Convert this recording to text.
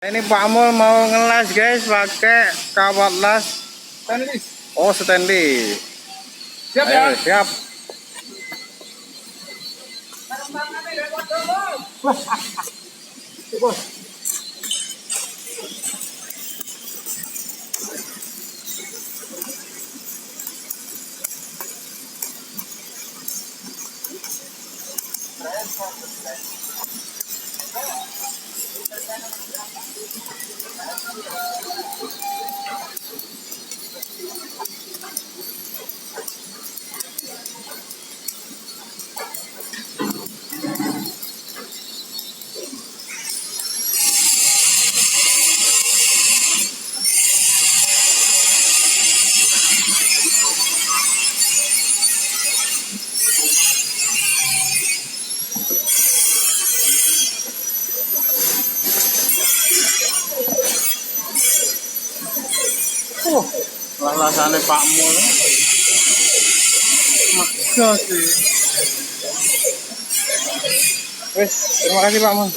Ini Pak Mul mau ngelas guys pakai kawat las. Stainless. Oh, Stanley. Siap Ayo, ya? siap. Bos. Lasane Pak Mul. Mega sih. Wes, terima kasih Pak Mul.